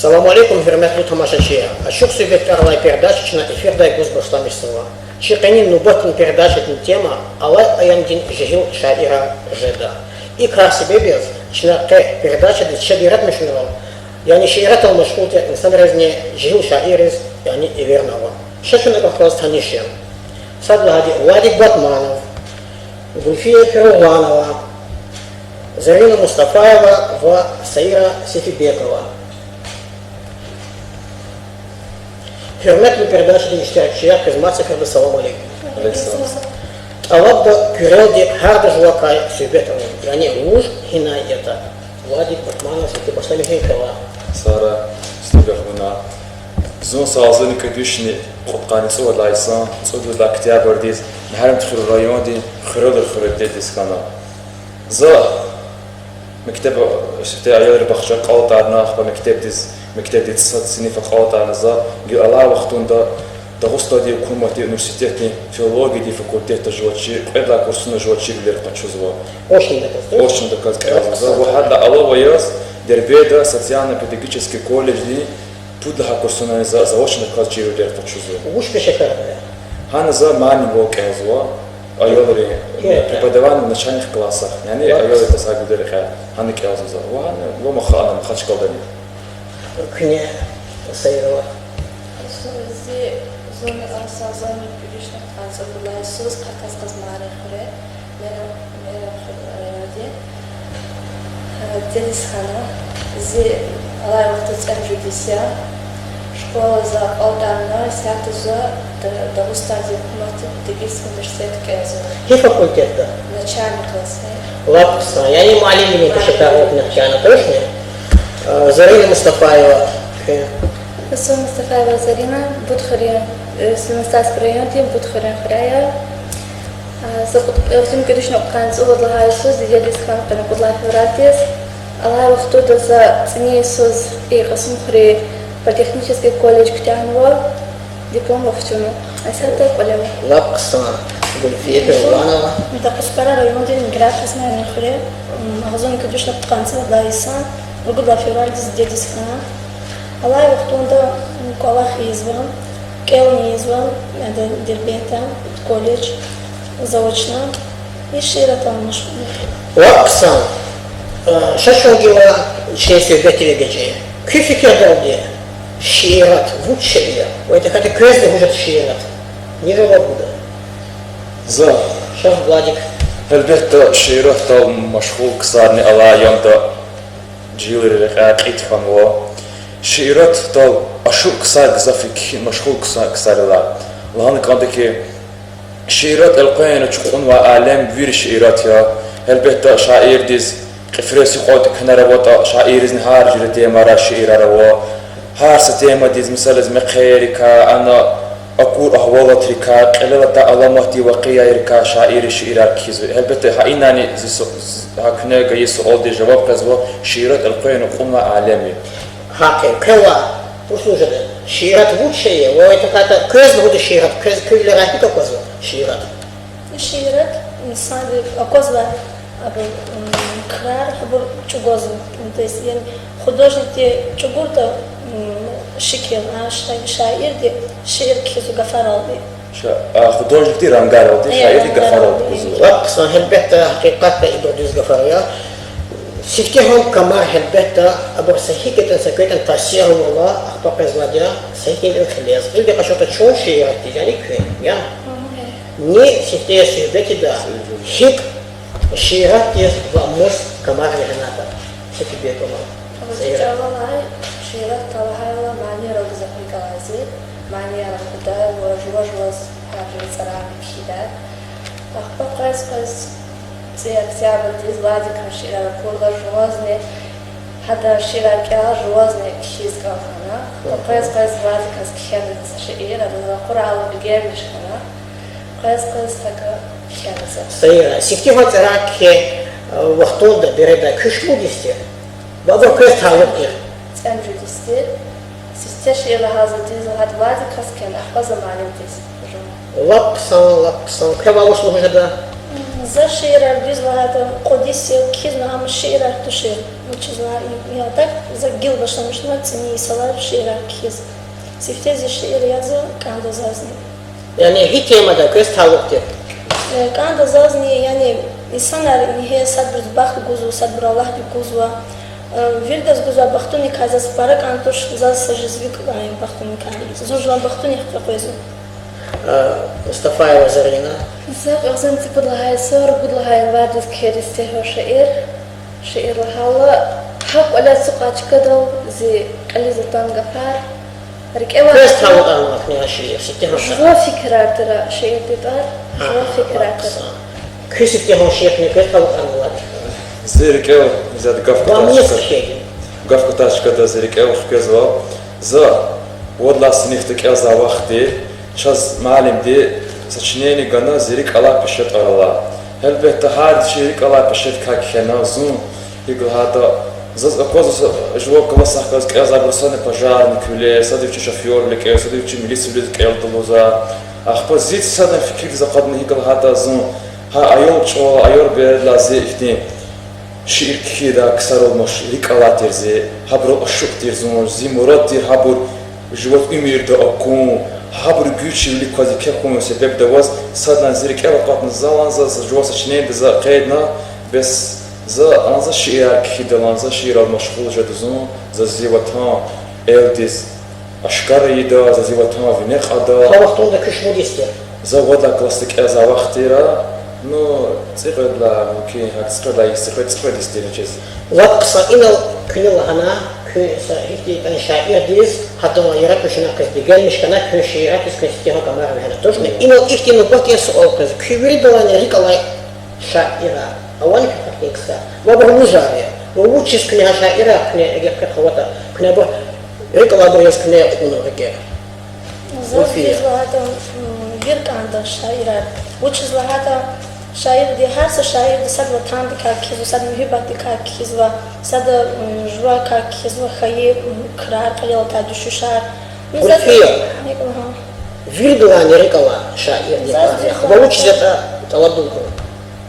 Саламу алейкум, хөрмәтле тамашачы. Ачык сөйбәтләр передачасына эфирда göz башламыйсызга. Чеканин нубатын передачаның тема Алай Аяндин жил шаира жеда. И красивый без, чнакте передача де шаират мешневал. Yani şiirat al-maşhurta insan razne jil şairiz yani evernava. Şaşına kahraz tanışım. Sadla hadi Vadik Batmanov, Gulfiye Firulvanova, Zarina Mustafayeva ve Saira Sefibekova. Hürmetli передачада iştirakçıya hizmet seferdi salam aleykum. Alabda küreldi her de juvakay söhbetim. Yani uj hinayeta. Vadik Batmanov seti başlamış heykava. Sara Stubahuna Zon sazını kötüşni qutqanisi walaysan صدق الاكتئاب ديز محرم تخيل الريون دي خرود ديس كان ز مكتب شفتي عيال بخشة قوت عنا خب مكتب ديز سنة قوت عنا ز جي الله وقتون دا غصة دي حكومة universiteti فيولوجي دي فاكولتيت جواتشي قبل كورسنا جواتشي اللي رقتشو زوا очень доказано ز واحد الله وياس دربيدا социально-педагогический колледж دي тут для курсона заочно доказчи اللي رقتشو زوا Уж пешехар. Хана за мани волкезва, айолри преподавание в начальных классах. Yani ayol это сагудер ха, хана келза. Ва лома хана махачкалдани. Кне Сайрова. Зи зоны асазаны пиришна канцелай сөз катасқыз мари хре. Мера ради. Денис хана зи алай вақты ценжудися. Школа за Алдана, сяты за Дагустази Математический университет Кеза. Какие факультеты? Начальный класс. Лапса. Я не маленький, не посчитал начально, точно? Зарина Мустафаева. Мустафаева Зарина, Будхария, Симастас Прайонти, Будхария Храя. Всем конечно канц уводлагаю суз, дедис хан пенакудлай февратис. Алай вахтуда за цени суз и касумхри политехнический колледж Ктянова, диплом в Тюну. А это коллега. Лапса. Гульфия Перванова. Это поспара район день графис на нехре. Магазин конечно тканца дайсан. Угодла февраль с дедискана. Алай вахтунда Николах изван. Келни изван. Это дербета колледж заочно. И шира там наш. Лапса. Шашогила честь гатилегаче. Кификер далде. Шиират, вучшая. Это как кресло будет шиират. Не живобуда. За. Шах Владик. Элбетта шиират тал машхул ксарни ала янда джилери рекаит ханва. Шиират тал ашу ксар гзафик машхул ксарила. Лан кандики шиират القين تشقون وعالم بير شيرات يا элбетта شاعر ديز قفرسي قود كنروات شاعر نهار جلتي مرا شيرا روا هارس تيما ديز مثلا مخيركا أنا أقول أهوالتركا قلة علاماتي وقيايركا شاعر شعيرك كيزو هلبته هايناني هكنا جاي سؤال دي جواب كذا شعيرات القين وقمنا عالمي هاكي كوا послушайте شيرات وشيء وэто как كذا будет شيرات كذا كل راح يتوقف شيرات شيرات إنسان أقوزلا أبو كرار أبو чугозы. То есть художники чугурта شكل شاعر دي شعر كيسو غفارالدي خدوجك دي رانغارالدي شاعر دي غفارالدي رقصا هلبتا حقيقة إبردوز غفاريا سيفتهم كما هلبتا أبو سهيكة سكويتا تاسير والله أخطاق إزلاديا سهيكة الخليز إلدي قشوطة شون شعر تجاني كوين يا ني سيفتيا سيبتي دا هيك شعرات يس وأموس كما هلبتا سيفتي بيكوما شيرات طلعها معني رقصة في كلاسي معني رقصة وجوز حاجة صراحة كده أخبار قيس سيار بديز بعد كشيرة كل جوازني هذا شيرة كلا جوازني كيس كافنا قيس بعد كشيرة شيرة هذا قرعة وبيجي مش كنا قيس تك شيرة سيرة سيفتي هو تراك وقتون ده بريدا كش موديستي بعض قيس تعلق أنجلستي ستشي لهذا ديز هاد بعد كان أحفظ معلم ديز لابسان كما وصلوا هذا за шиира дизва это кодиси кизна ам шиира тушир учила, я так загил başlamıştım, ценiysalar şiir kiz. Siftezi şiir yazı kanda zazni. Yani hiç temada köz tavuk diyor. Kanda zazni yani insanlar niye sadr baht guzu sadr Allah guzu. Virdas guzu bahtuni kazas para kantoş zaz sajizvik ayın bahtuni kazas. Zojlan bahtuni xafezu. Mustafa Zarina. زاق أغزن تبدل هاي صور بدل هاي الوادس كيرستي هو شعير لحالا حق ولا سقاط كدو زي اللي زلطان قفار رك أول Köz tavuk almak ne şiir. Sitte hoşa. جوا فكرة ترى شعير تدار جوا فكرة ترى Köz sitte hoşa ne köz tavuk almak. Zirikeo, zad Вам не gafkataşka. слышите. Gafkataşka da zirikeo xkezva. За водла синихтек я за вахти. Час معلم دي سچنيني غنا زيريك على بشت الله هلبت هاد شيريك على بشت كاكنا زون يقول هذا زز اكوز جوا كوسا كاز كازا برسانه пожарник كولي صديق شوفير لك صديق ميليس لك يلدلوزا اخبر زيد ساده فكر زقدني يقول هذا زون ها ايول چو ايور بيرلا زيفتين شير كيدا كسر المشريك على ترزي حبر اشق ترزون زي مراد حبر جوات امير دا اكون حبر güçlü lik quasi kekun sebep de was sadlan zirik ela qatn zaman za جواس شنين za قيدنا بس za anza şiir kidalanza şiir al mashghul jaduzun za zivatan eldis ashkarida za zivatan vineq ada Havaqtunda köş modiste. za wada klasik za waqtira no tsiqla mumkin hatsqla yisqla istirches Vaksa inal künü lahana kün sahihti ben şair diz hatta yarak şuna kızdı gelmiş kana kün şiirat iskesti ha kamera hana точно inal ihtinu batiyası ol kız küvri dolan rikalay şaira awan faktiksa wa bu mujari wa uçis künü ha şaira künü eger kawata künü bu rikalay bu yas künü onu eger Zaten zaten bir kanda şairat. Учила hata şair diye her şair de sad vatan di kakiz, sad mühibbat di kakiz ve sad jua kakiz ve hayy krar qalil ta düşüşar. Ulfiya. Virdulan rikala şair diye wa uçis это taladduku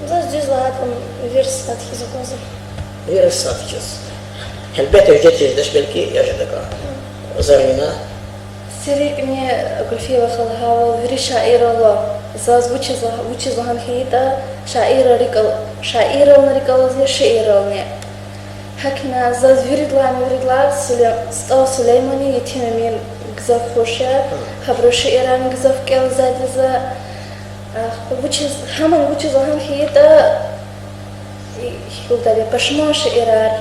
Zaten zaten bir saat hizokazı. bir satçız elbette ücret yüzdeş belki yaşadık Zarina سريك إني أقول فيه وخلها وفري شاعر الله زاز وجه زهان هيدا شاعر ونريكال زي شعير ونيا هكنا زاز فريد لا ستو سليماني يتيم من قزاف خوشة خبرو شعيران قزاف كيل زاد زا وجه زهان هيدا يقول دالي بشما شعيرار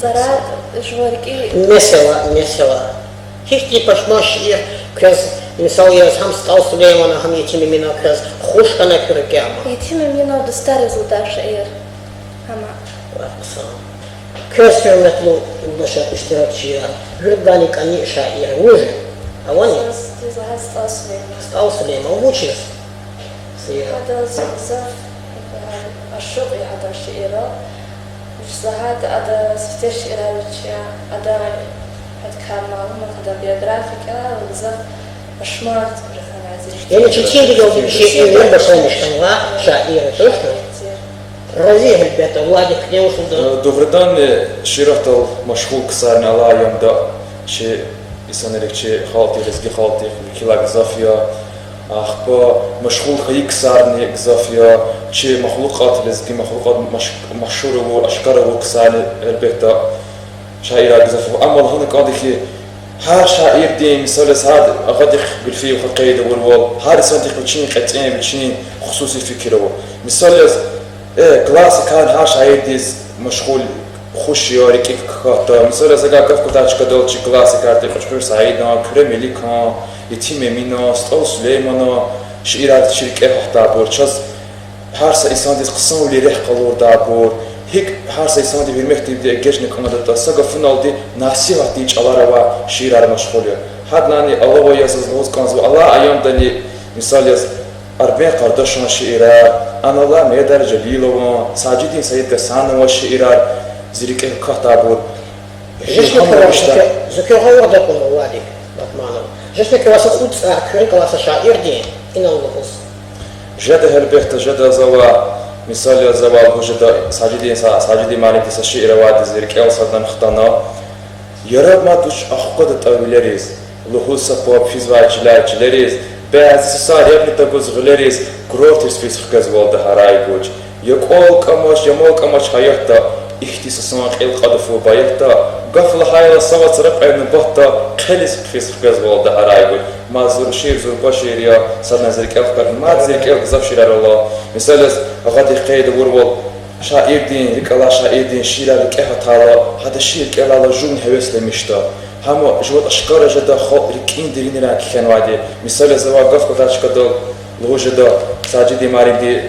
زرار جواركي mesela hiç değil başma şiir kız misal yaz ham stal Süleyman'a ham yetimimine kız hoş kana kürke ama يتم منه دستار زودار شعير أما kız hürmetli başa iştirakçıya hürdani kani şair vujı avani زهاز أصلي stal Süleyman vuçiz هذا زف الشغل هذا شعيره هذا ستة شعيرة هذا كان معلومة هذا بيوغرافيكا وزف أشمارت yani çiçeği de şiirler başlamıştım va şair точно razih elbette Vladik ne usulda Добрдан ширахтал машхул ксарни ала ямда чи исанерекчи халти резги халти килаг зафия ахпа машхул хаи ксарни зафия чи махлуқат резги махлуқат машхур ва ашкар ва ксарни elbette شاعر зафия амал хана qadiki هر شاعر دي مثال هذا أغدق بالفي وخقيد والوال هذا صدق بتشين قطعين بتشين خصوصي فكره مثال كلاسيك كان ها شاعر دي مشغول خوش ياري كيف كاتا مثال إذا قف كتاش كدول شي كلاسيك أرتي خشبير سعيدنا كريميلي كان يتيم مينا ستو سليمانا شعيرات شركة حتى بورشاز هر إنسان دي قسم ولي ريح قلور دابور هيك هر إنسان دي بيرمختي بدي أجيشني كندا ساقا فنال دي ناسيها ديج على روا شعير مشغولية هاد ناني الله وياسز نوز كانزو الله أيام دني مثال يز أربعين قرداشان شعيرة أنا الله ميدر جليلوان ساجدين سيد قسان وشعيرة زيريك كاتابور Закер говорда кон Владик Батманов. Жесме класа утса кюри класа шаир дин инал лохус. جدا هالبيت جدا زوا مثال زوال وجد ساجدي مالك سشيء رواد زيرك أو صدنا خطنا يرب ما توش أخقد تأويلريز لحوسة بوب فيزوا جلاريز بعد سار يبني تجوز غلاريز كروتيس في سخكز والده هراي بوج يقول كماش حياته اختصاصاً القدفو بايته قفل هاي الصوت ربع نبطة خلص في سخكز والده هراي بوج ما زور شير زور باشير يا صدنا زيرك أفكار ما زيرك أفكار شير الله مثال غادي قيد ورول شاعر دين ركلا شاعر دين شيرا ركها تعالى هذا الشيء كلا جون هوس لمشتا هم جوات أشكار جدا خاطر كين درين راك كان وادي مثال زواج قف كذا شكدل لو جدا ساجدي ماريدي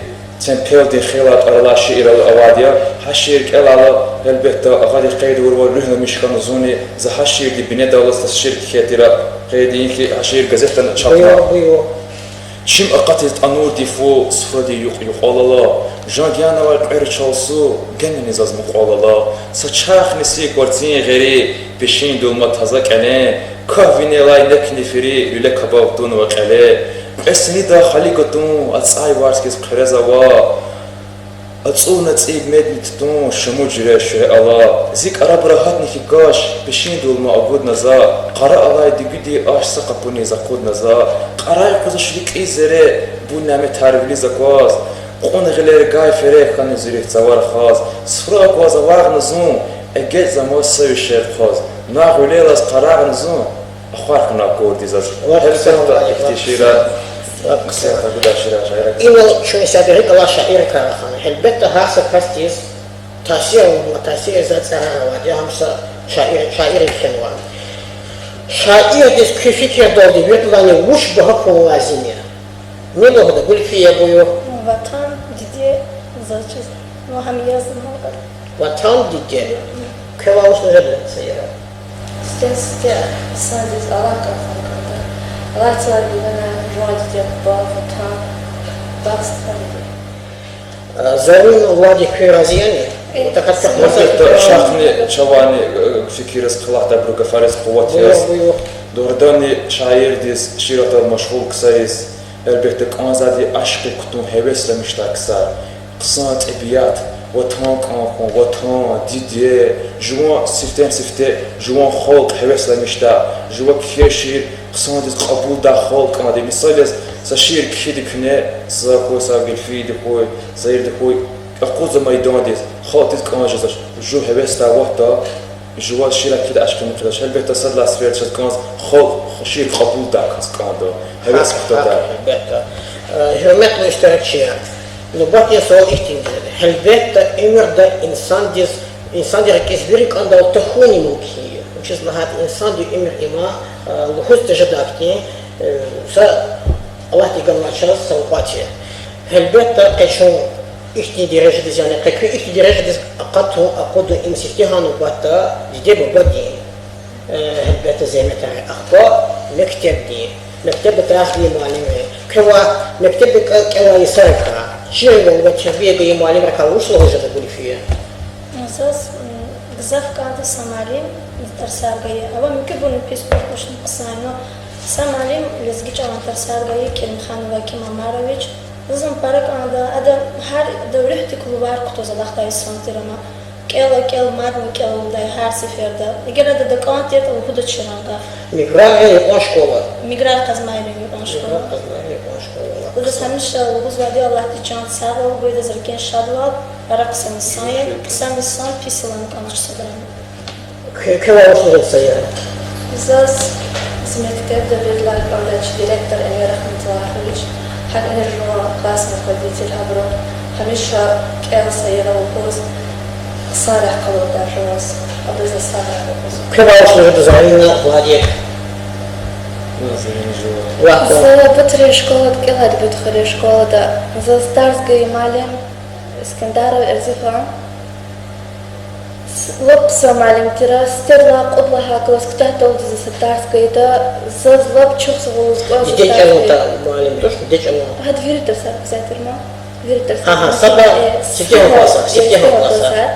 تنبيل دي خيلات أرلا شير الأوادية هالشيء كلا هالبيت غادي قيد ورول رهنا مش كانوا زوني زه هالشيء دي بنية دولة الشركة كتيرة قيدين كي هالشيء جزتنا شاطنا شيم أقتلت أنور دي فو صفدي يقول الله جانا والقعر تشالسو جنني زاز مقول الله سچاخ نسي كورتين غيري بشين دوما تهزك عليه كافيني لاي نكني فري لولا كبابتون وقالي اسني دا خليقتون اتصاي وارسكيس بخرزا وا اتصونا تصيب مدنتون شمو جري شري الله زيك عرب راحتني في قاش بشين دوما عبود نزا قرأ الله دي آش سقبوني زقود نزا قرأي قوز شريك إزري بونا متعرفلي زقواز قون غير جاي فريق كان زريح تصور خاص صفرا قواز واغ نزون اجت زمان سوي شيء خاص ناخذ ليلة قرار نزون أخوارنا كودي زاز هل اكتشيرات قصيرة قد أشيرها شعيرك إنه شو يسابيرك الله شعيرك خان هل بيت هاسا كاستيس تأثير وتأثير ذات سهرة وادي همسا شعير الكنوان شعير ديس كيفية دولي بيطلعني وش بحق موازينية مين هذا قول فيه أبويو وطن دیدی زاچیز ما هم yazdım orada. وطن دیگه که واوش نجده سیاره Стенсте садис алака фанканда. Алатла бивена жуадите бавата бастали. زارين وادي كيرازياني وتكتك مثل شاخني شواني فكيرس خلاق تبرو كفارس قواتيس دورداني شاعر ديس شيرات المشغول كسايس البيتك أنزادي عشق كتون هوس لمشتاق سار قصان تبيات وطن كان وطن ديدي جوان سفتة جوان خلق هوس لمشتاق جوان كيشير قصان ديس قبول دا خلق أنا دي مثال سشير كيد كنه ساقو ساقل في دخوي سير دخوي أقوز ميدان ديس خاطر كان جزاش جو هوس تا وقتا جوال شيرا كده أشكال مقداش هل بيت صد لاسفير شد كانز خلق شير قبول دا كانز كان دا هوس مقدار هرمت واشتراكية نبات يسوع احتمال هل بيت امر دا انسان دي ركيز بيرك عنده تخوني ممكن مش لهات انسان دي امر اما لحوز تجداكتي الله تيقال ناشاز سوقاتي هل بيت قيشون احتي درجة دي يعني قيكو احتي درجة دي اقاتو اقودو امسيفتيها نباتا دي ببادين هل بيت زي متاعي اخبار مكتب دي مكتب تاخلي معلمة كوا مكتب كوا يسرقها شيء اللي بتشبيه بيه معلمة كاوش له جد تقولي فيه أساس بزاف كانت سامالين ترسال جاية أول ممكن بيسبور مش نقصانه سامالين لزجيج عن ترسال جاية كلمة خانوا كيما مارويج لازم بارك أنا هر دوريحتي كل بار كتوز دخل يسونتيرما كيل مارو كيل داي هار سفر دا يجرا دا دكانت يت أو هدا تشرانغا ميغرا يقون شكولا ميغرا قزمايري يقون شكولا بس همش وجوز وادي الله تجان ساعة وبيد زركين شادوال برا قسم الصان بيسلان كانش صدران كوا وصل السيارة زاز زميلك تبدأ بيطلع الأولاد ديريكتور أمير رحمة الله عليه حق نرجو قاس مقديتي الأبرو هميشة كيل سيارة وبوز صالح قلوب دارجواز أبرز صالح وبوز كوا وصل الزعيمة وادي За بتري школа كلا دي بتخرج شكولا دا за ستارسجي معلم اسكندر ارزفان لبس معلم ترى سترلا قبلها كوس كتاتو دي ستارسجي دا زز لب تشوف سوز كوس ديج أنا معلم توش ديج أنا هاد فيرتر سار كساتر ما فيرتر صبا ستيهم قصة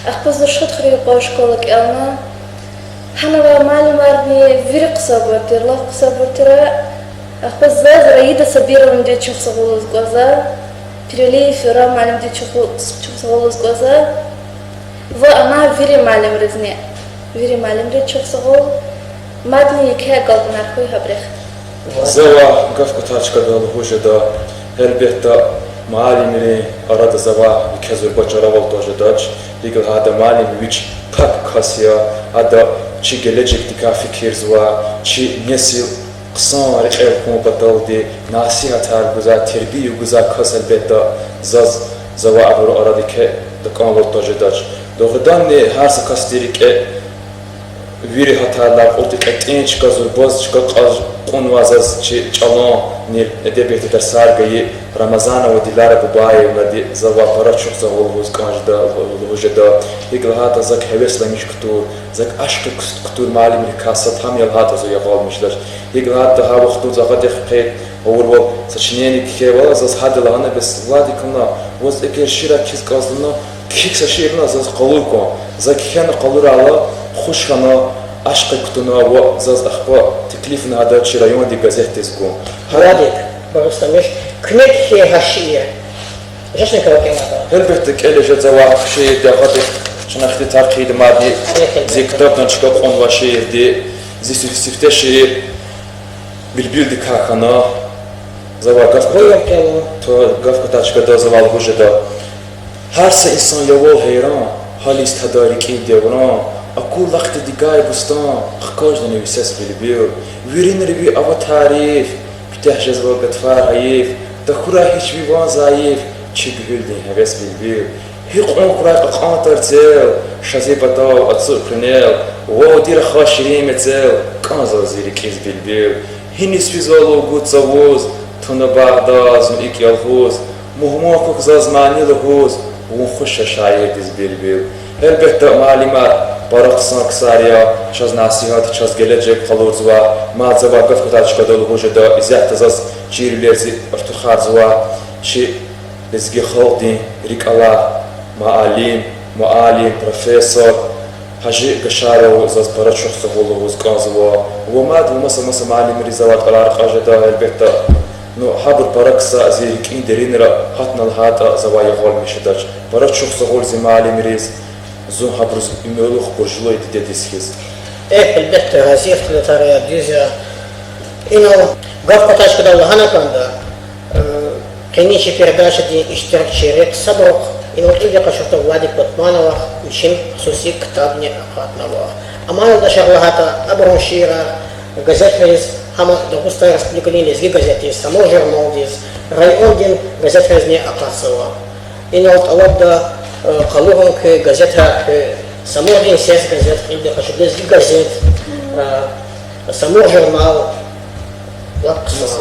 أخبز الشط خريج قوي شكولا كأنا حنا معلم أرني فيرق صبرتير لا صبرتير أخبز زاز ريدة سبيرة من جد شوف صغول زجاجة Piroli fura malim di çok глаза. Во она вири малим резне. Вири малим ре çok согол. Мадни ке галбнар хуй хабрех. Зава гавка тачка да лхуже да elbette malimleri arada zava kezur başaraval тоже daç. Ligel hada malim which pak kasya hada çi gelecekti ka fikir zva çi nesil qısan riqel kum bataldi nasihat har guza terbiye guza kas elbette zaz zava abur arada ke da kanval тоже daç. Doğrudan ne her sakastiri ke viri hatalar otik etkin çıkazur boz çıkaz qonvazaz çi çalon nir edebiyatı der sargayı Ramazana ve Dilara Babayevna di zava para çok zavol vuz kanjda vujeda iglahata zak heveslamış kutur zak aşkı kutur malim rikasat ham yalhata zo yavalmışlar iglahata ha vaqtu zaga dehqet ovul saçneni khevala zaz hadalana bes vladikna voz eker shira kiz qazlına kiksa shirna zaz qaluko zak khana qalurala khushana aşkı kutuna ve zaz akhwa teklifna hada chirayon di gazetesku Haradik Barustamish Knek he hashiye Jashne kawakemata elbette ki elece zava şey de hadi şunakti tarkid madi ziktaptan çıkıp on vaşiydi zisifte şehir bilbildi kakana zava gafka to gafka taçka da zaval hujada her se insan yavol heyran halis tadariki devran akul vakti digay bustan khkajdan vises bilbiyor virinri bi ava tarif bitahjaz ve gatfar hayif دخورا هیچ بیوان ضعیف چی بهیلدی هوس بیل هی قوم کرای قان ترتل شازی بداو اتسو کنل و دیر خاشری متل کانزا زیری کیز بیل هی نسبی زالو گوت زوز تون بعداز میکی الفوز مهما کوک زازمانی لهوز و خوش شایر دیز بیل elbette malumat baraqsan qısarya çaz nasihat çaz gelecek qalurzuva mazava qafqataçka dolu hojada izahtazaz çirilerzi artuxarzuva şi lezgi xaldi rikala muallim profesor haji qasharo zaz para çoxsa qolu qazwa و ماد ومسا معلم رزوات على رقاجة elbette no habur paraksa zirik indirinra hatna hata zavaya gol mishadaç para çoxsa qol zimalim riz زون حبرز إميلوخ برجلوي تديسكيز. البته هذه الثلاثة ديزا إنه قف قطعش كده وهنا كان ده قنيشي передача دي اشتراك شريك سبق إنه إذا قشرت وادي بطمانة وشين خصوصي كتابني أخاتنا أما يلدا شغلها أبرون شيرا газет рез хама догуста республикалин лезги газети само журнал диз район дин газет резне акасова إنه طلب قالوهم كجازتها سموه سياس جازت اللي خشبلز دي جازت سموه جورنال لقصة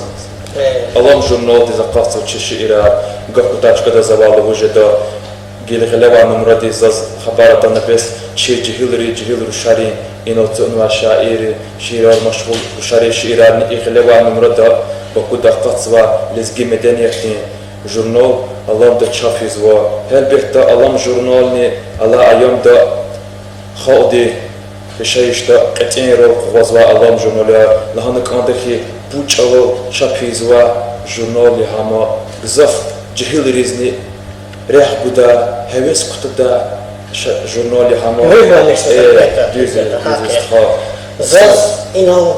Alam jurnal diye qafsa çeşira qafqataç kada zavalı vujeda gelgelewa numradi zaz xabaratan bes cihilri shari inotun wa shairi shirar mashghul shari shiran iqlewa numrada bakuda qatswa lezgi medeniyetin jurnal alam da çafiz va elbette alam jurnalni ala ayamda xodi şeyişte qetin rol qozva alam jurnala lahana kandaki bu çalo çafiz va jurnali hama zaf cihil rizni reh buda heves kutuda jurnali hama zaz ino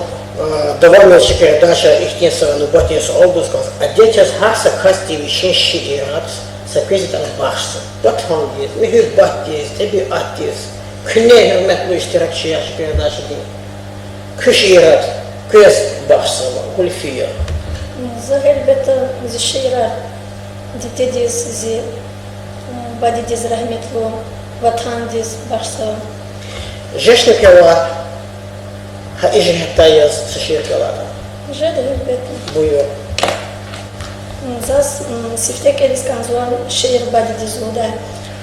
довольно передача ихнеса нуботнес обласков, а дети харса касти вишен шиират, сапезитан бахса. Батхан есть, мехирбат есть, табиат есть. Кне херметлу истиракчия передача дин. Кшиират, кес бахса, гульфия. Захер бета зи шиират, дитедис зи бадидис рахметлу, ватхандис бахса. Жешна пела, إيش هتايز سشير كلاتا. جدا بيتنا. بويو. زاس سفتك إليس كان زوان شير بدي دزودا.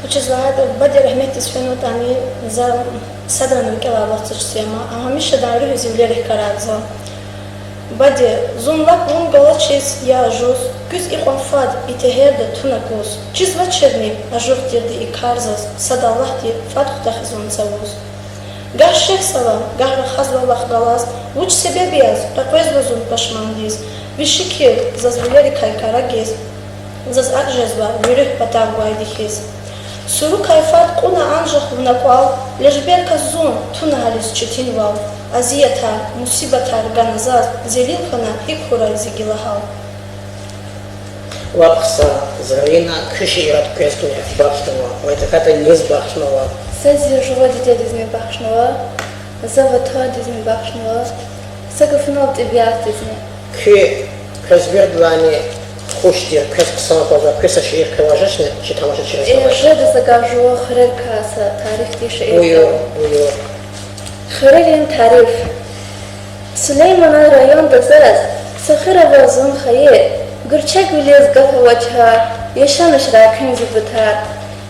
وشزوان بدي رحمة تسفنو تاني زا صدرن بكلا وقت تجسيما. هميش دارو زميله كرازا. بدي زون لك ون غلط شيء يا جوز كوز إخوان فاد إتهير ده تونكوز. چیز وچرني أجور تيردي إكارزاز صدا الله تي فاد خدخزون زوز. Гар шехсала, гар хазла галас, уч себе биаз, такой звозун пашмандиз, вишики зазволяли кайкара гез. zaz adjezva yürüh batagvay dikiz. Suru kayfat quna anjaq vnakwal lejberka zun tuna halis çetinval aziyatar musibatar ganazaz zelilkhana hikhura zigilahal. Вакса Зарина Кышират Крестуня Бахшнова. Это как-то не с Бахшнова. Сази живо дитя дизми бахшнова, заватха дизми бахшнова, сагафнов дебиат дизми. Крезвердлани Хуштир Кресксанапоза Кресашир Криважешне, читамаша через Жеда загажу хрекаса тарих дише Бую. Хрегин тариф. Сулеймана район дазаз, сахира вазун хае, Гурчак вилез гафавача, яшамеш ракин зубутар.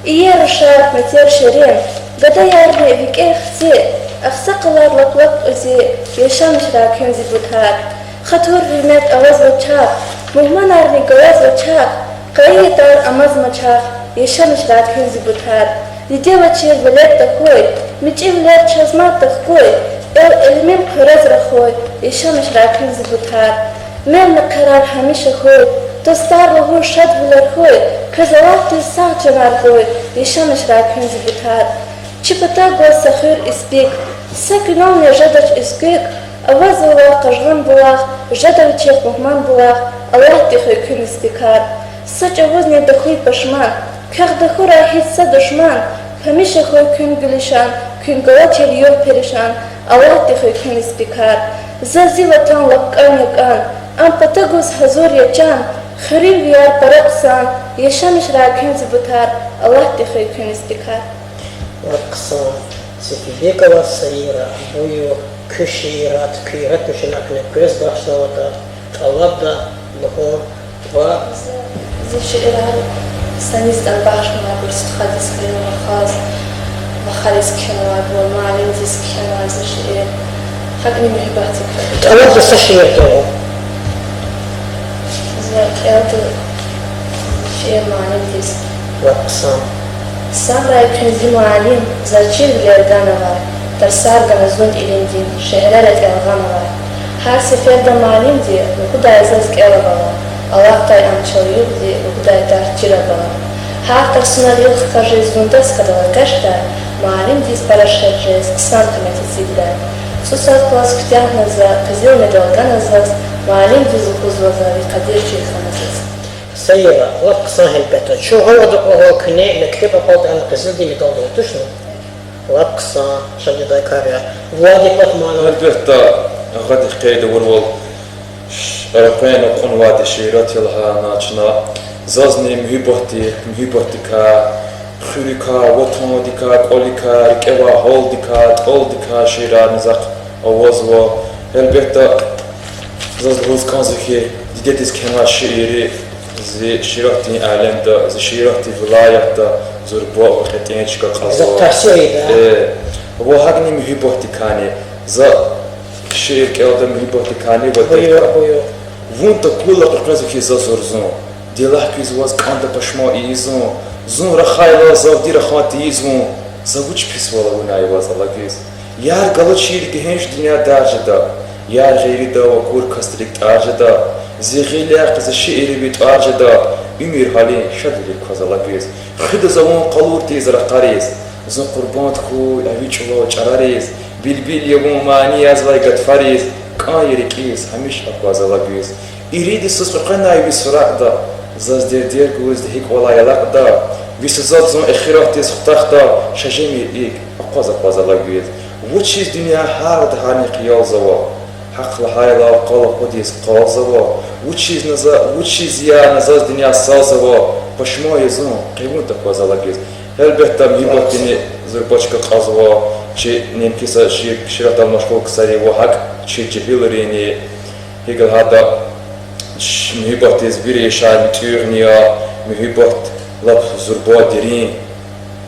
Ияр шарп метер шерин, гада ярне викер хзе, ахсақалар лаплап узи, яшамеш ракин зубутар. Хатур римет аваз вачак, мухман арни гаваз вачак, каитар амаз мачак, яшамеш ракин зубутар. Лидевачир вилет такой, мичи вилет чазмат такой, эльмем кураз рахой, яшамеш ракин зубутар. من قرار همیشه خوی دستار و هو شد ولر خوی کزوات ساق جمر خوی یشانش را کنزی بتر چی پتا گو سخیر اسبیک سکنان جدش اسکیک آواز و قجران بلاغ جدو چیخ مهمان بلاغ الله دی خوی کن اسبیکار سچ آواز نید خوی پشمان کخ دخو را هیچ سا دشمن همیشه خوی کن گلیشان کن گوات یلیو پریشان الله دی خوی کن اسبیکار زازی وطن لبکان یکان ام پتگوز حضور یچان خریم ویار برقصان یشانش راکین زبطار الله تخوی کنیز بکار Вакса Сефибекова Саира Бую Кышират Кират Мишинакне Крес Бахшновата Алабда Лохо Ва زشعران سنیز دن باشما برست خادس کنیم و خاص و خالص کنیم و معلم دیس کنیم زشعر حقنی محباتی کنیم Алабда Сашиетова. زشعرات شعر معلم دیس Вакса Самрай كنزي معلم زرچير بلردانوا ترسار غنزوند إلندين شهرالت الغنوا هر سفر دا معلم دي وكدا يزاز كيلا بلا الله تاي أمچويوب دي وكدا يدار چيرا بلا هر ترسنا ليلخ كاجي زوندس كدوا كشتا معلم دي سبارشت جيز كسان كمتي سيدا سوسات كلاس كتيانا زا كزيل مدال غنزاز معلم دي زوكوز وزاري قدير جي خنزاز Саира Вакса Хельбета. Чё голода ого кне лекрепа палт ана кызылди металл точно. Вакса Шадидай Каря. Влади Патманов. البته غادي قيد ورول ربنا قن وادي شيرات لها ناچنا زازني مهيبوتيكا خوريكا وطنوديكا قوليكا ركوا هولديكا شيران نزق اوزو البته زاز روز كانزكي ديديس كما شيري زي شيراتي عالمدا زي شيراتي ولايتدا زربو وختينشكا قازو هو هاغني مهيبوتيكاني زا شير كيودا مهيبوتيكاني Бую. Вунта кула прекрасных зазорзон. Делах кизваз канда пашмо изон. Зон рахайла завдира хатизон. Завуч писвала вунайваз алагиз. Яр галачир генш диня дажда. Яр гейрида ва кур кастрик ажда. Зигиляк за шири бит ажда. Умир хали шадли казалагиз. Хида завон қалур тиз рақариз. Зон қурбан ху авичула чарариз. Билбил явон мани азвай гатфариз. Кайрикиз хамиш аквазалагиз. Ириди сусқана висрақда. Заздердер гуз дихик валаялақда. Висзат зон эхирахтиз хтахда. Шажеми ик аквазалагиз. Вучиз дуния хард хани қиялзава. Хақла хайла қала худиз қалзава. Вучиз я назаз дуния салзава. Пашмо езон қивунта аквазалагиз. Elbette mihibotini zırbaçka qazva çi nemkisa şirata maşgul qsari ve hak çi cibilerini hegel hada mihibot izbiri şal türniya mihibot lab zurba derin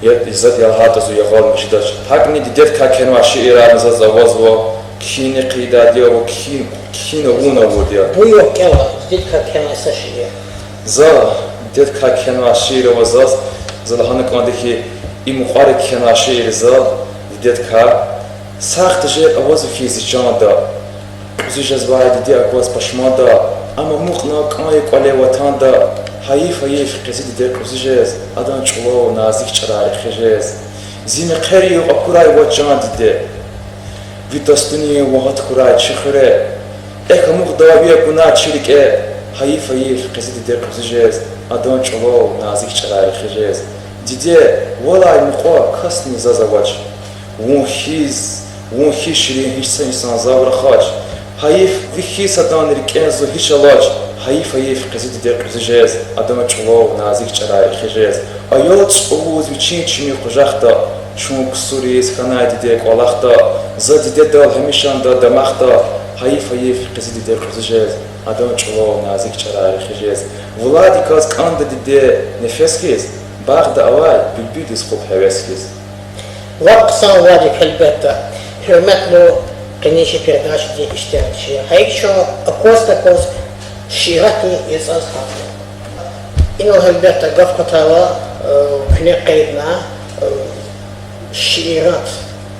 yet izzat ya hada zu yagal mishdash hakni didet ka kenwa şiira nazaz zavazva kini qidadiya ve kini una vodiya Бую кела. Дитка кена Сашия. za didet ka kenwa şiira ve zaz زلهانك عندك إمخارك كنا شيء رزق ديتك ساخت جه أواز في زجاجة زجاج بعد دي أقواس بشمادة أما مخنا كأي قلة وطن دا hayif qizid de kuzijez adan çulo nazik çarar xejez zimi qeri akuray wa can de vitastuni wa hat kuray chkhre ekamuk daviye buna çirke hayif qizid de kuzijez adan çulo nazik çarar xejez dide walay muqa kasni zazavaç won hiçli hiç insan zavra khaç hayif vixi sadan rkenzo hiç alaç hayif qizid de kuzijez adan çulo nazik çarar xejez ayot oğuz için çimi qojaxta şun kusuriz kanaydi de qolaqta zadide dal hemişanda damaqta hayif qizid de kuzijez adan çulo nazik çarar xejez vladi kaz kanda de nefeskiz bağda avay bülbül isqop heveskiz وقصا واجب البتة حرمت له قنيش برداش دي اشتغل شيء هيك شو أقوس تقوس شيرتي يسأل خاطر إنه البتة قف قطاوة كنا قيدنا شيرات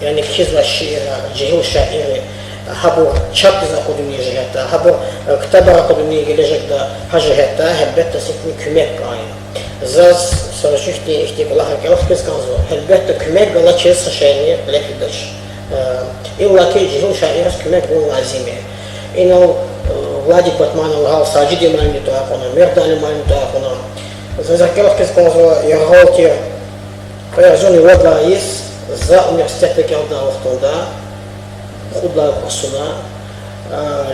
يعني كذا شيرة جهو شائرة هبو شاب إذا قدني جهتا هبو كتابة قدني جلجك هجهتا هالبتة سكني كميك قايم زاز سرشتي الله كلف كيس كانزو هالبيت كمية قلا تشيس خشانية بلاك الدش إلا كي جهو شائرس كمية قول عزيمة إنه واجب بطمان الله ساجد ما نتوافقنا مردان ما نتوافقنا زاز كلف كيس كانزو يرغوتي فيرزوني وضع عيس زا أونيفرسيتي كالدا وقتون دا خود لا قصنا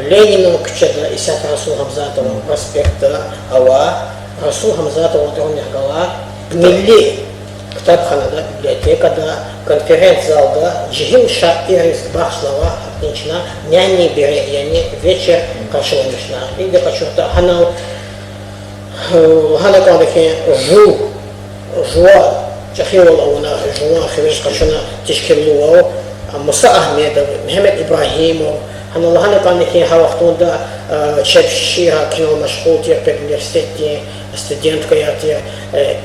لينين وكتشدا إسات رسول همزات ورسبكت أوا رسول همزات وطعون يحقوا ملي كتاب خانة بيبليوتيكا دا конференц зал да جهو شائر باشلوا حقنشنا نعني بري يعني вечер кашонишна иде кашурта هنا كان كان جوا جخيول أونا جوا خبيش قشنا تشكلوا موسى أحمد محمد إبراهيم هنا كان كان هواختون دا شاب شيرا كانوا مشغول تير بالنيرسيتي ستودنت كياتي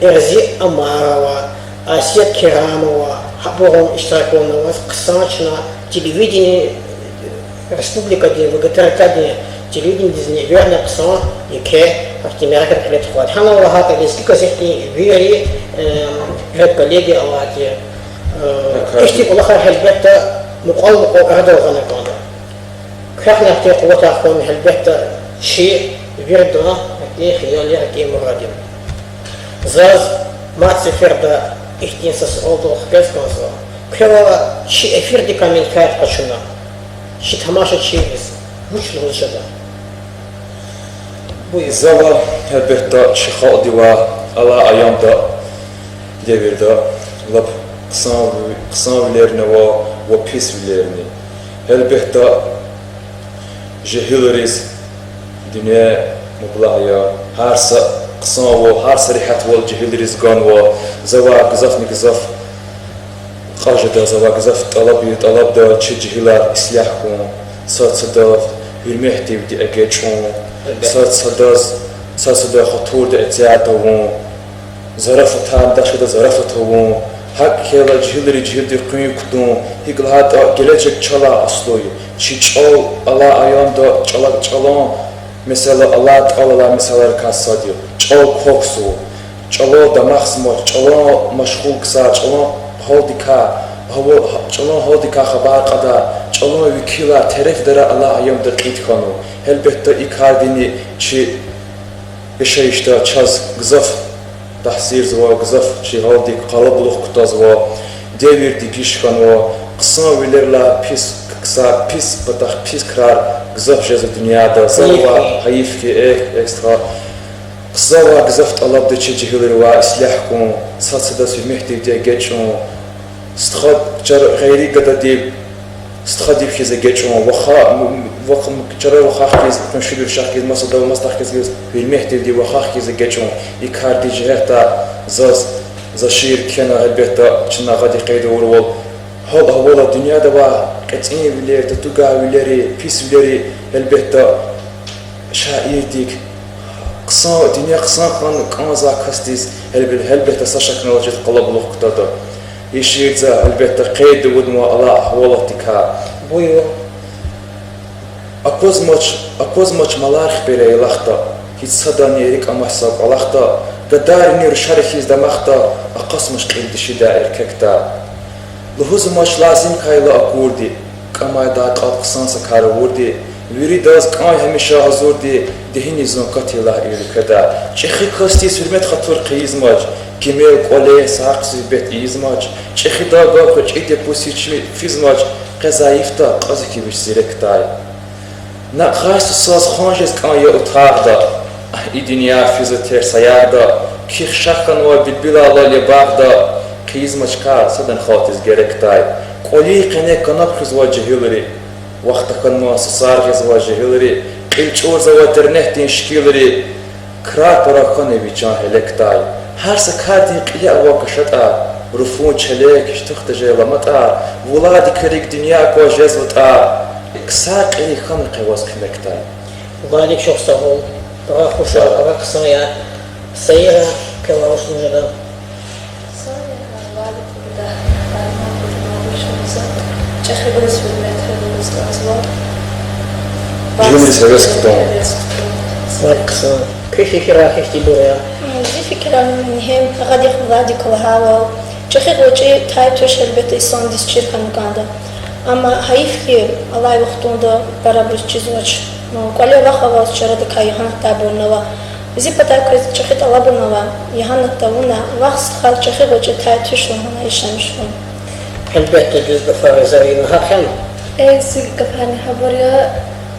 إرزي أمارا آسيا كراموا حبهم اشتراكونا وقصانشنا تلفزيون республика де вегетарка де телевидение дизне верно псан яке автомерка клет хват хана рахата листика сехти вери вет коллеги алати اشتي والله هالبته مقاومه هذا غنا كان كحنا في قوه اخوان هالبته شيء ويردا دي خيال يحكي مرادم زاز ما تسفر ده احتياس صعود وخكاس كانسا كوا شيء افير دي كامل كات قشنا شي تماشا شيء مش لوجدا Zava elbette şixa diva ala ayamda devirde lab qısanvlerini ve pisvlerini elbette jehileriz dünya mublaya harsa qısan ve harsa rihat ve jehileriz gan ve zava gızaf qajda zava gızaf talab da çejihilar islahkum satsada hürmehti di egeçon ساسدا خطور ده اتزاعته زرافة داشته زرافة هک کلا جهل دی قوی کدوم هیکل هات گلچک چلا اصلی چیچال الله ایام دا چلا مثلا الله تعالی مثلا کاسادیو چال کوکسو چلا دماغسمو چلا مشغول کسا چلا هودیکا خبر قدا چلا وکیلا طرف داره الله ایام دا قید کنو elbette ikardini çi beşeyişte çaz gızaf tahsir zva gızaf çi haldik kalabalık kutaz va devirdi pişkan va kısa velerla pis patah pis krar gızaf jazı dünyada zava hayif ki ekstra kısa va gızaf talabda çi cihleri va islahkum satsada sümehti diye geçon stxad çar gayri gada diye stxad ifhize geçon وقم جرى وخاخيز مشير شاخيز مصدر ومستخيز بالمهدي دي وخاخيز جيشون يكاردي جهتا زشير كنا البيتا كنا غادي قيد ورول هو الدنيا دابا قطعي ولا تتوقع ولا بيس ولا البيتا شاعر ديك قصا الدنيا قصا كان زاكستيز البيتا ساشكنا وجه قلب الوقت يشير ذا البيتا قيد ودمو الله حولتك بويو Akoz maç malar xbere ilaxta هيتصدى نيريك أمحساب ألاختا قدار نير شارخيز دماختا أقاس مش قيدشي دائر ككتا لهوز مش لازم كايلا أقوردي كما يداك أقصان سكار وردي ويري داز كاي هميشا هزوردي دهيني زنقاتي الله إيركدا شيخي كاستي سرمت خطور قيزماج كيميل قولي ساقسي بيت إيزماج شيخي داغا كوچيتي بوسيچي فيزماج قزايفتا قازكي بيش زيركتاي نا خايس ساز خانجز كاي أتاغدا إدنيا فيزوتير سياردا كيخ شاكن وبالبلا الله لباغدا قيزماج كار سدن خاطز جركتاي قولي قني كنابخز واجهيلري وقت كان مؤسسار واجهيلري الچور زواترنه تنشكيلري كرا براكاني بيچان هلكتاي هر سكادي قيا وقشتا رفون چلك اشتخت جيلمتا ولادي كريك دنيا كو جزوتا كساق اي خان قواس كنكتاي ولادي شخصهم راخوشا راقصايا سيرا كواوش نجدا جميل سيرسك دون راقصا كيف فكرة كيف تبوريا دي فكرة مهم غادي غادي كلها تشخي وجه تاي توشل بيت إنسان ديسشير كنقادا أما هايفكي الله يوختون دا برابر تشيزوش كل واحد واس شرط كايهان تابونوا زي بتاعك تشخي طلبونوا يهان تابونا واس خال تشخي وجه تاي توشل هنا يشمشون البيت جزء فرزارين هاكن سيك كفاني حبوريا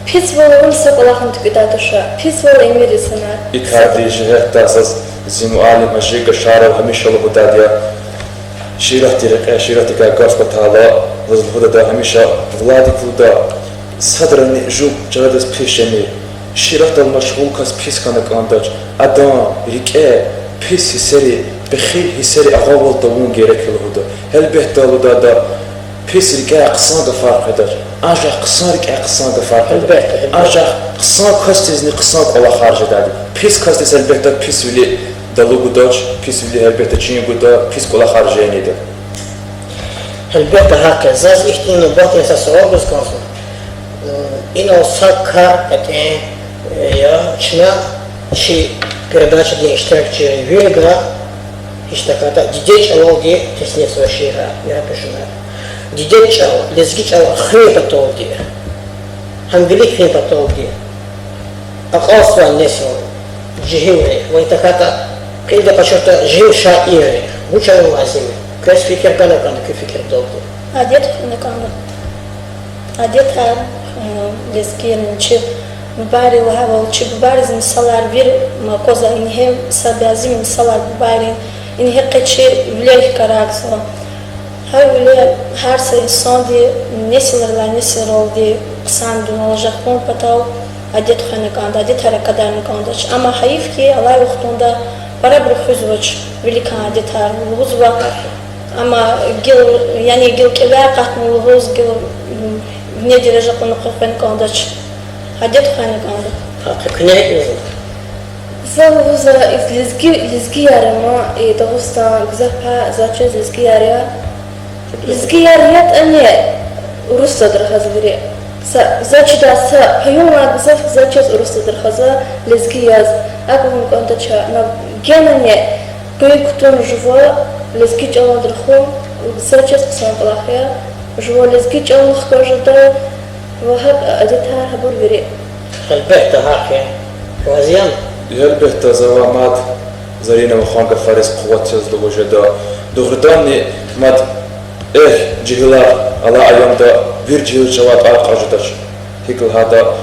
peaceful سقلا خنت كداتشا peaceful إنجليزي سنة إكادي جهت تاسس زينو عالي مجيك شارع هميشه لبداديا شيرتي رقة شيرتي كاكاف بتالا وزلهودا دا هميشه ولادي كودا صدرني جو جادس بيشني شيرت المشغول كاس بيس كانك عندك أدان ريكة بيس هسري بخير هسري أغاول طوون جيرك الهودا هل بهتالو دا بيس ريكة أقصان دفار قدر أجا قصان ريكة أقصان دفار قدر أجا قصان كاستيزني قصان على خارج دادي بيس كاستيز البهتا بيس ولي دلو قداش بيس ولي البهتا چين قدا بيس كلا خارجيني دا البيت هاكا زاز إحتينو باطن ساسوغوز كونسو إنو ساكار это я чна чи передача где иштак чи вильгра иштаката дидеч алоги теснес вашира я пишу дидеч ал лезгич ал хрипатолди хангелик хрипатолди أقاصوا النسو جهوري وإنتكاتا قيدة قشرتا جهو شائري وشا وعزيمي كيف فكر كان كيف فكر دوغو عاديت نكاندا عاديتها لسكين نشي مباري وهذا نشي مبارز مسالار بير ما كوزا إنهم سبازي مسالار مباري إنه قتشي وليه كراكسوا هاي وليه هارس إنسان دي نسيلر لا نسيرول دي قسان دون الجاكون بتاو عاديت خانكاندا عاديت هركدا نكانداش أما حيف كي الله يختوندا برابر خزوج وليكان عاديتها وغزوا أما جل يعني جل كذا قطن الغوز جل ندير جاكون نقفن كانداش عاديت خانكاندا كناي زوجة لزجي ما يدوستا جزافها زاتش لزجي لزجي أني ورست درخز بري زاتش داس هيوم جزاف زاتش ورست درخز لزجي أكون كنت شا جنني كي كتون جوا لزجي جوا درخو زاتش قسم بالآخر جوا لزجي جوا خرجت وهب أديتها هبور بري البيت هاكي وزيان يلبه زوامات زرينا وخانك فارس قوات يزدو وجدا دغرداني ماد جهلا على أيام دا بير جهل جواد عرق أجدش هيكل هذا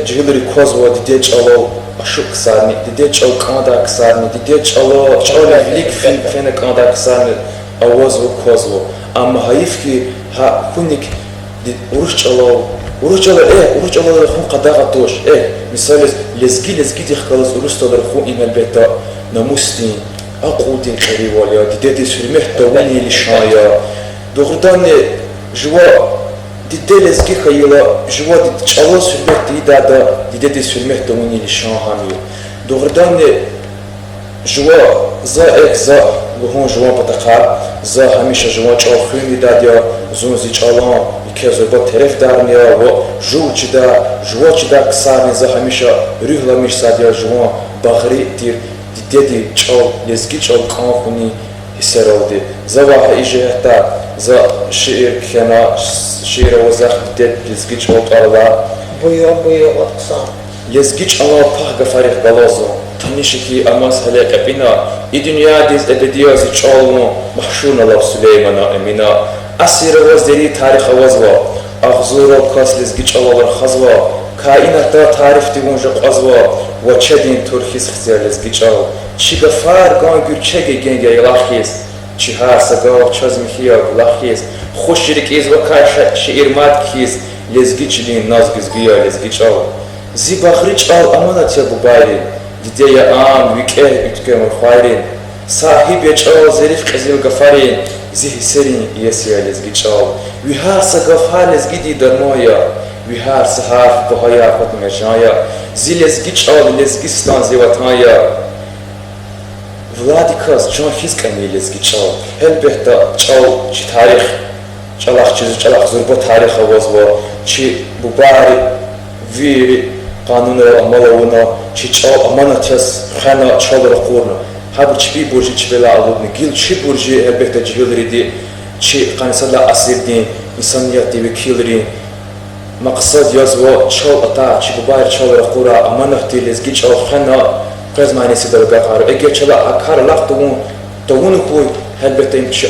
جهل ريكوز وديديج ألو أشوك سارني ديديج أو كاندا كسارني ديديج ألو شعور فيك فين كاندا كسارني أوز وكوزو أما هايفكي ها كونك ورش ألو ورش ألو خون قداغة توش مثال لزجي تخلص ورست درخو إن البيت نموستين أقودين قريواليا ديدي سلمه تواني لشايا دغدان جوا ديدي لزجي خيلا جوا ديدي تشالو سلمه تيدا ديدي سلمه تواني لشان هامي دغدان جوا زا لهون جوان بتقال زا همیشه جوان چال خونی دادیا زون زی چالان که زوبا طرف دارنیا و جو چدا جوا چدا کسانی زا همیشه روح لمیش سادیا جوان باخری تیر دیدی چال لزگی چال کانفونی hisseroldi. Zavaha ijehta za şiir kena şiir wazah bidet lezgiç otarla Buyur Otksan. lezgiç ama pahga farih galazo tanışiki amas halak bina i dünya diz ebediyaz çalmu mahşuna lav Süleymana emina asir wazderi tarih wazwa aghzura kas lezgiç alalar khazwa kainatta tarif divunja qazwa ve çedin turhis xzer lezgiç al Çigafar gan gürçege genge yalakhis çihar sagav çazmihiya lakhis xoşirik iz ve karşı şiirmat kiz lezgiçliğin nazgizgiya lezgiç al zibakhriç al amanat ya bubari dideya am vike ütke murkhairin sahib ya çal zerif qizil gafarin zihserin yesiya lezgiç al vihar sagafar lezgidi darmoya vihar sahaf bahaya fatmejaya zilezgiç al lezgistan zivataya Vladikaz can hizkami lezgi çal. Elbette çal çi tarih çalak çiz çalak zurba tarih avazva çi bu bari vi kanunu amalavuna çi çal amanatiyas khana çal raqurna hab çi burji çbela aludni gil çi burji elbette cihilridi çi qansala asirdin insaniyati vekilri maqsad yazva çal ata çi bu bari çal raqura amanati lezgi çal khana قز معنی سی دل گذار. اگر چلا آخر لخت دوون کوی هلبته این چی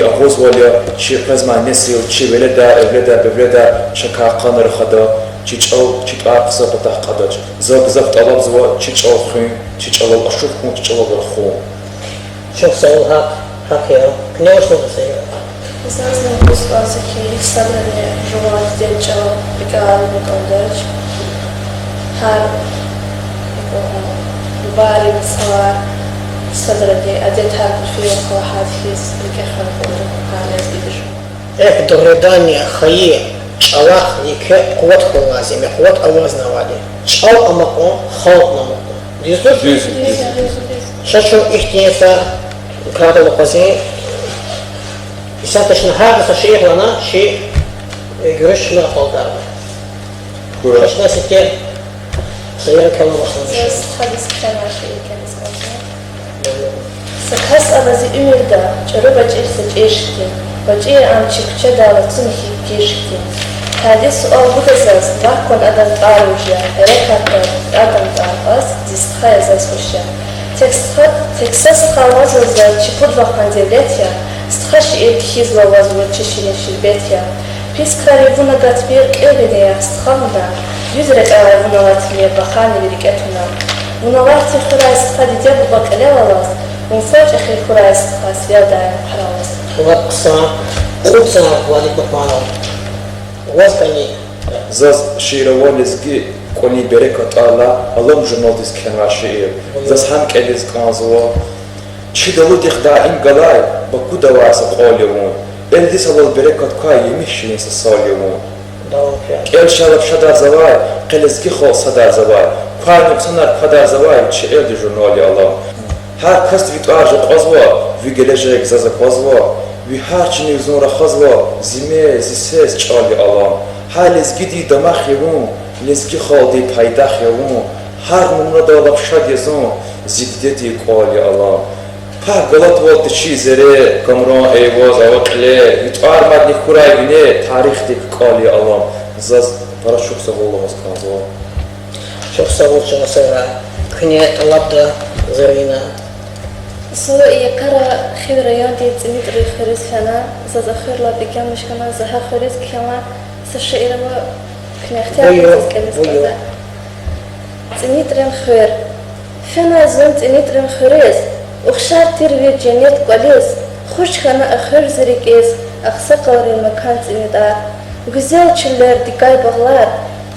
آغوز ولیا چی قز معنی سی چی ولدا بولدا شکا قانر خدا چی چال چی آقصا بتاع قداج زاگ زفت علاب زوا چی چال خون چی چال اشوف خون چی چال خون. Çok sağ ol hak ya. Ne olsun sen? Mesela bu spaziki sabrani jovat denço bigal bigaldaç har باري صار صدرني أديت هذا في واحد في الكخر على الإدر. Доридання хає чалах яке квот холазі, квот авазна ваді. Чал амако, халк намако. Düz. Şaşır ihtiyasa kağıda bakazı. İnsan taşına her kısa şehirlana görüş şuna kaldardı. Taşına sikke sayıra kalma başlamış. Hadis kana şey kendisi olacak. Sakas abazi ümirda çarıba çirse çeşitli. Bacı amçıkça davatın hikkeşti. Hadis sual bu da zaz. Vakon adam taruja. Erekatta adam tarfas. Distkaya zaz hoşya. Teksas kalmaz ozlar çıpud vakan devletya. Sthaş erkizla vazvur çeşine şirbetya. Pis kari buna gatbir evredeya sthamda. Yüzrek ağay buna vatmiye bakhani biriketuna. Buna vati khuray sthadi debu bakalevavaz. Unfaç akhi khuray sthas yavdayan haravaz. Ulan kısa, kutsa vadik bakmana. Vazkani. Zaz şiiravan lezgi koni berekat ala alam jurnalist kena şiir. Zaz ham keliz kanzwa. Çidalı dikdaim galay baku davasa qoliyun. Eldi salal berekat ka yemiş şirinsa saliyun. El şalap şadar zavay, qelezgi xol sadar zavay. Kar noksanar kadar zavay, çi eldi jurnali alam. Her kast vitvarja qazva, vi gelecek zaza qazva. Vi her çini zonra xazva, zime, zises çali alam. Her lezgi di damak yevun, lezgi xol di paydax yevun. Her numra da lapşad yazon, zidideti qali alam. Pa galat volta çi zere, kamran eyvaz avaqle, vitvar madni kuray bine, tarih dik qali alam. Zaz para çok sağ olamaz kanzva. Çok sağ ol Çağasayra. Kıne talabda zarina. Sonra yakara khirayan di Dmitri Khriz kana zazakhirla bikamış kana zaha Khriz kana sşirama knehtya Buyur. Dmitri Khir Fena zont Dmitri Khriz ukhshar tirvi cennet qalis khush kana akhir zirikez aqsa qawri makan Dmitri Güzel çiller dikay bağlar,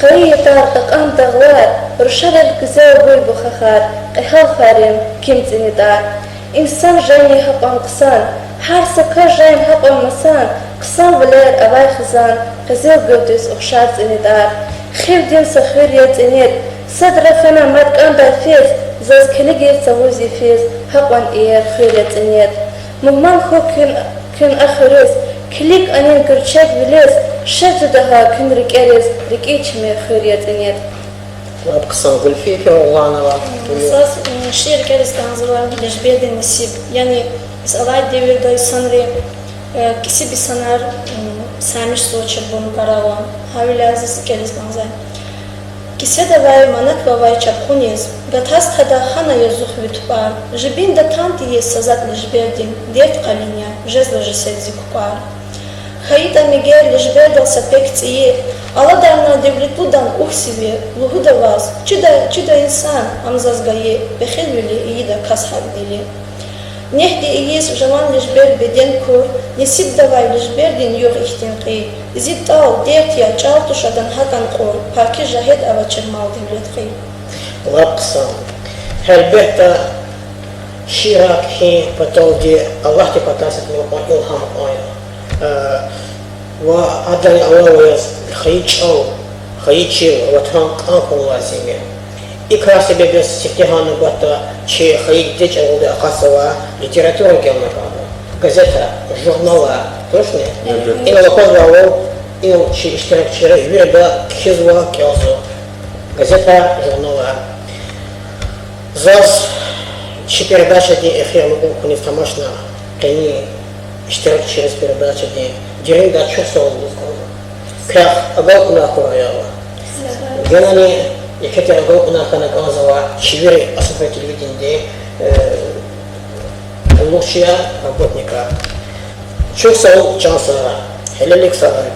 qari yetar taqan dağlar, ruşarel güzel boy bu xaxar, qihal farim kim zinidar. İnsan jayni haqan qısan, har sakar jayn haqan masan, qısan biler avay xizan, qizil gövdüz uxşar zinidar. Xivdin saxir ya zinid, sadra fena matkan dafez, زاز كليجي تزوجي فيز حقن إير خيرت إنيت ممان خو كن أخرز كليك أنين كرشاك بليز شجدها كن ركارز ركيتش مي خيرت إنيت وابقصا نقول فيك والله أنا أساس شير كارس كانزوا لجبيد النسيب يعني إسألات ديوير داي سنري كسي بسنر سامش سوچر بون كاراوان هاوي لازس كارس كانزا كسي دواي منك وواي چرخونيز غتاس خدا خانا يزوخ ويتبار جبين دا تانتي يسازات لجبيدين ديت قالينيا جز لجسد زيكوكار خايدا ميجيل لجبيدل سапекции Ала дарна девлетудан ухсиве лугуда вас чуда инсан амзазгае бехелвили иида касхагдили нехди иис жаман лишбер беден кур несиб давай лишбердин юг ихтинқи зиттал дертия чалтушадан хакан кур парки жахед авачермал девлетқи وابقصا هالبهتا شيراك هي بتودي الله تبتاسد من إلهام آية وأدري أولويز خيجي وتهان قانكم واسيمي إكراس بيبس سكتهان بطا شي خيج ديج أولي أقاسوا لتيراتورا كيونا газета, журнала, точно? Има локово, има اشتراك شراء يبيع كيزوا كيوزو газета, журнала. Зас ще передача дни эфир могу не тамашна, кани اشتراك через передача дни. Дирин да чувствовал как агал на кураяла. Генани якете агал на кана газова чивири особенно телевидение лучшая работника. Чувствовал чансара. Хелелик сарак.